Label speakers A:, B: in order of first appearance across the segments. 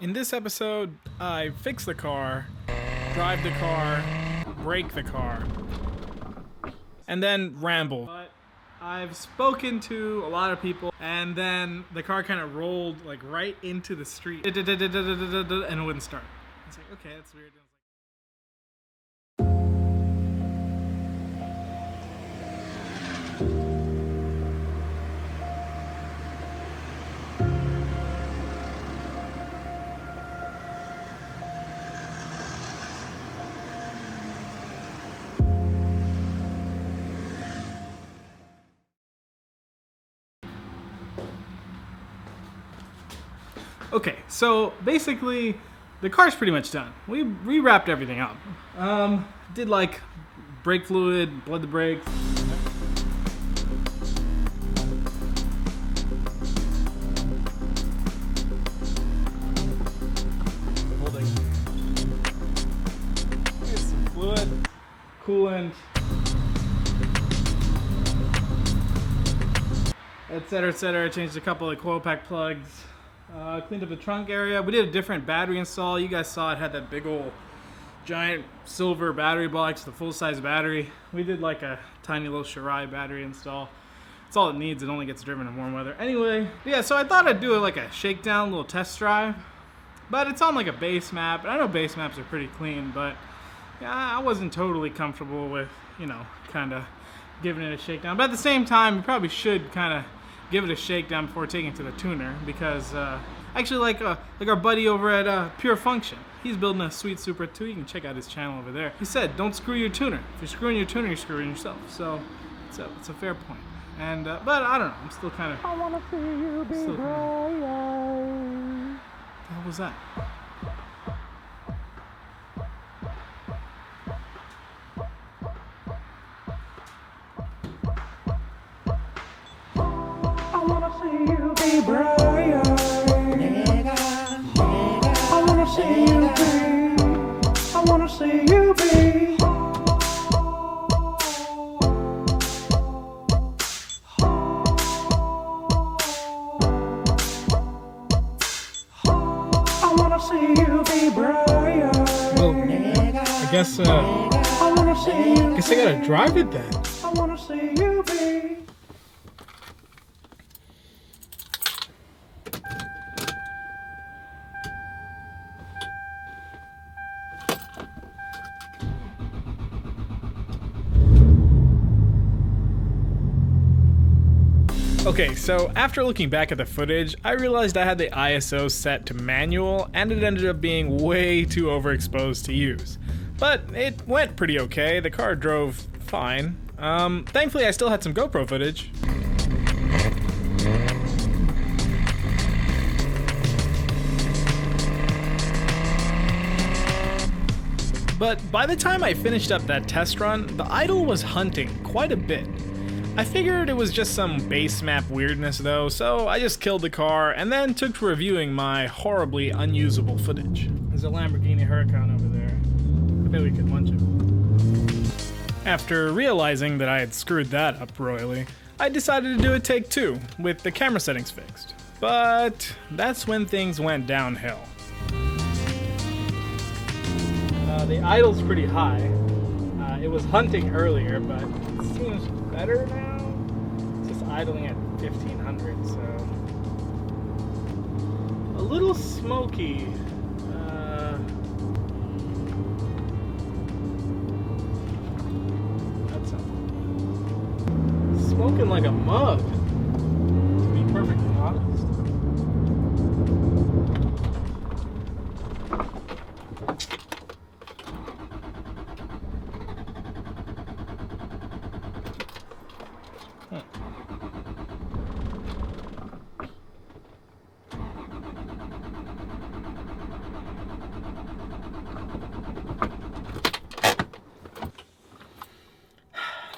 A: In this episode, I fix the car, drive the car, break the car, and then ramble. But I've spoken to a lot of people, and then the car kind of rolled like right into the street, and it wouldn't start. It's like, okay, that's weird. Okay, so basically, the car's pretty much done. We rewrapped everything up. Did like brake fluid, bled the brakes. Holding. Here's some fluid, coolant, etc., etc. Changed a couple of coil pack plugs. Cleaned up the trunk area. We did a different battery install. You guys saw it had that big old giant silver battery box, the full-size battery. We did like a tiny little Shirai battery install. That's all it needs. It only gets driven in warm weather. Anyway, yeah, so I thought I'd do like a shakedown little test drive. But it's on like a base map. And I know base maps are pretty clean, but yeah, I wasn't totally comfortable with, you know, kind of giving it a shakedown. But at the same time, you probably should kind of give it a shakedown before taking it to the tuner, because actually like our buddy over at Pure Function, he's building a sweet Supra too. You can check out his channel over there. He said, don't screw your tuner. If you're screwing your tuner, you're screwing yourself. So it's a fair point. And but I don't know, I'm still kind of, I wanna see you be bright. What was that?
B: I wanna see you be bright, nigga. I wanna see you be. I wanna see you be. I wanna see you be bright, nigga.
A: I guess
B: I wanna see you.
A: I gotta drive it then.
B: I wanna see you be.
A: Okay, so after looking back at the footage, I realized I had the ISO set to manual, and it ended up being way too overexposed to use. But it went pretty okay. The car drove fine. Thankfully, I still had some GoPro footage. But by the time I finished up that test run, the idle was hunting quite a bit. I figured it was just some base map weirdness though, so I just killed the car and then took to reviewing my horribly unusable footage. There's a Lamborghini Huracan over there. I bet we could munch it. After realizing that I had screwed that up royally, I decided to do a take two, with the camera settings fixed. But that's when things went downhill. The idle's pretty high. It was hunting earlier, but it seems better now. It's just idling at 1500, so a little smoky. That's smoking like a mug, to be perfectly honest.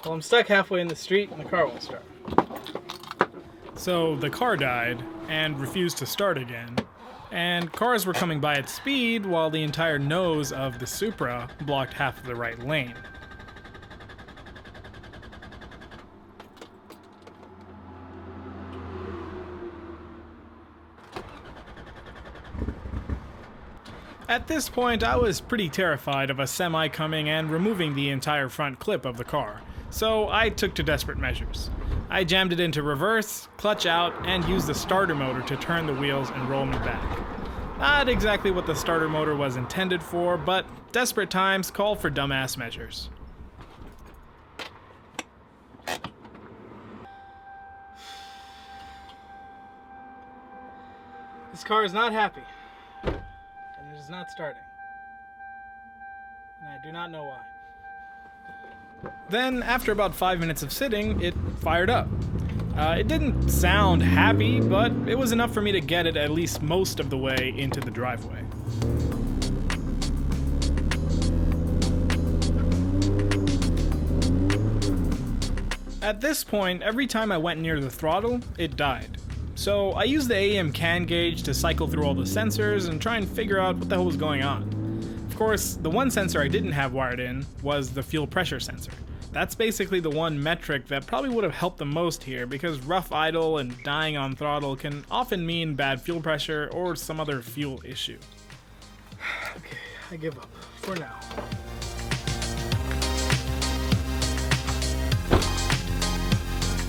A: Well, I'm stuck halfway in the street and the car won't start. So the car died and refused to start again. And cars were coming by at speed while the entire nose of the Supra blocked half of the right lane. At this point, I was pretty terrified of a semi coming and removing the entire front clip of the car, so I took to desperate measures. I jammed it into reverse, clutch out, and used the starter motor to turn the wheels and roll me back. Not exactly what the starter motor was intended for, but desperate times call for dumbass measures. This car is not happy, and it is not starting, and I do not know why. Then, after about 5 minutes of sitting, it fired up. It didn't sound happy, but it was enough for me to get it at least most of the way into the driveway. At this point, every time I went near the throttle, it died. So I used the AEM CAN gauge to cycle through all the sensors and try and figure out what the hell was going on. Of course, the one sensor I didn't have wired in was the fuel pressure sensor. That's basically the one metric that probably would have helped the most here, because rough idle and dying on throttle can often mean bad fuel pressure or some other fuel issue. Okay, I give up for now.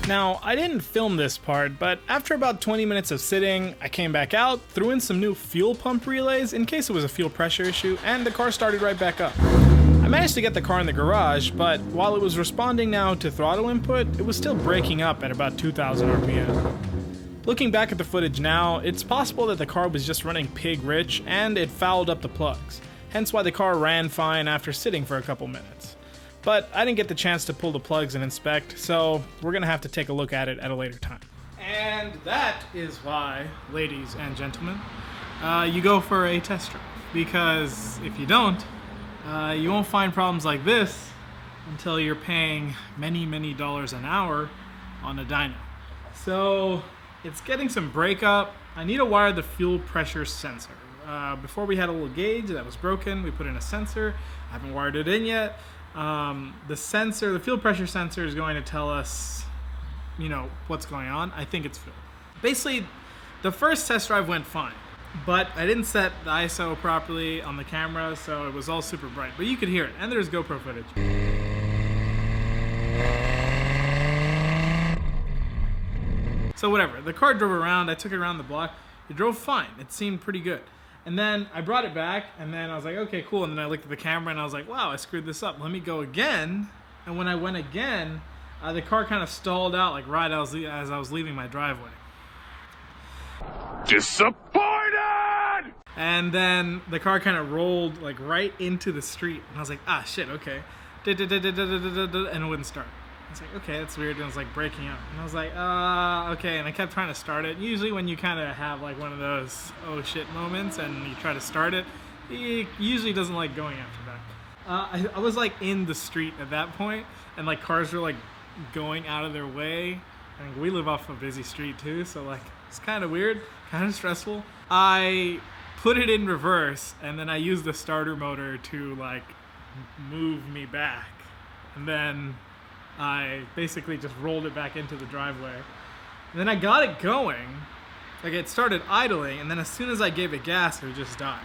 A: Now, I didn't film this part, but after about 20 minutes of sitting, I came back out, threw in some new fuel pump relays in case it was a fuel pressure issue, and the car started right back up. I managed to get the car in the garage, but while it was responding now to throttle input, it was still breaking up at about 2,000 RPM. Looking back at the footage now, it's possible that the car was just running pig rich and it fouled up the plugs, hence why the car ran fine after sitting for a couple minutes. But I didn't get the chance to pull the plugs and inspect, so we're gonna have to take a look at it at a later time. And that is why, ladies and gentlemen, you go for a test drive. Because if you don't, you won't find problems like this until you're paying many, many dollars an hour on a dyno. So it's getting some breakup. I need to wire the fuel pressure sensor. Before we had a little gauge that was broken, we put in a sensor. I haven't wired it in yet. The fuel pressure sensor is going to tell us, what's going on. I think it's fuel. Basically, the first test drive went fine, but I didn't set the ISO properly on the camera, so it was all super bright. But you could hear it, and there's GoPro footage. So whatever, the car drove around, I took it around the block. It drove fine, it seemed pretty good. And then I brought it back, and then I was like, okay, cool. And then I looked at the camera, and I was like, wow, I screwed this up. Let me go again. And when I went again, the car kind of stalled out, like right as I was leaving my driveway. Disappointed! And then the car kind of rolled like right into the street, and I was like, ah, shit, okay. And it wouldn't start. I was like, okay, that's weird. And it was like breaking up. And I was like, okay. And I kept trying to start it. Usually when you kind of have like one of those oh shit moments and you try to start it, it usually doesn't like going after that. I was like in the street at that point, and like cars were like going out of their way. And we live off a busy street too, so like it's kind of weird, kind of stressful. I put it in reverse, and then I used the starter motor to like move me back. And then I basically just rolled it back into the driveway. And then I got it going, like it started idling, and then as soon as I gave it gas, it would just die.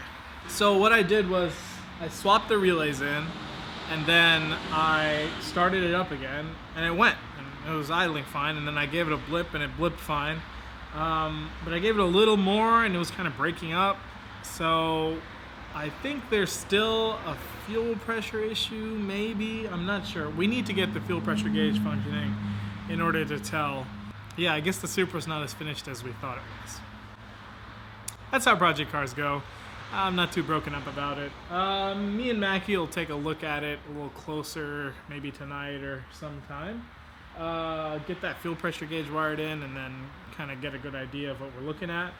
A: So what I did was I swapped the relays in, and then I started it up again, and it went. And it was idling fine, and then I gave it a blip, and it blipped fine. But I gave it a little more, and it was kind of breaking up. So I think there's still a fuel pressure issue, maybe. I'm not sure. We need to get the fuel pressure gauge functioning in order to tell. Yeah, I guess the Supra's not as finished as we thought it was. That's how project cars go. I'm not too broken up about it. Me and Mackie will take a look at it a little closer, maybe tonight or sometime. Get that fuel pressure gauge wired in, and then kind of get a good idea of what we're looking at.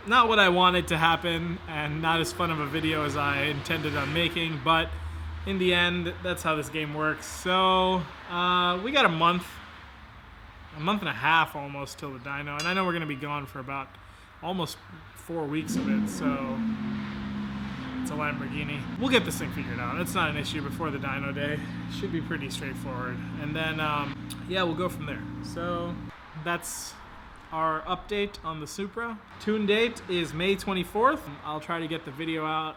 A: Not what I wanted to happen, and not as fun of a video as I intended on making, but in the end, that's how this game works. So we got a month and a half almost till the dyno, and I know we're gonna be gone for about almost 4 weeks of it, so it's a Lamborghini. We'll get this thing figured out. It's not an issue before the dyno day. Should be pretty straightforward. And then, yeah, we'll go from there. So that's our update on the Supra. Tune date is May 24th. I'll try to get the video out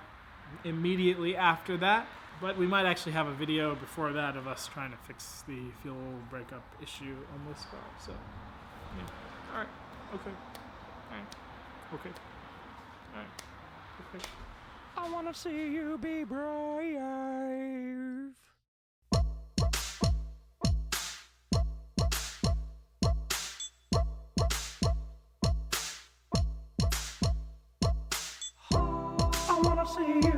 A: immediately after that. But we might actually have a video before that of us trying to fix the fuel breakup issue on this car. So, yeah. All right. Okay. All right. Okay. All right. Okay.
B: I wanna see you be brave. I wanna see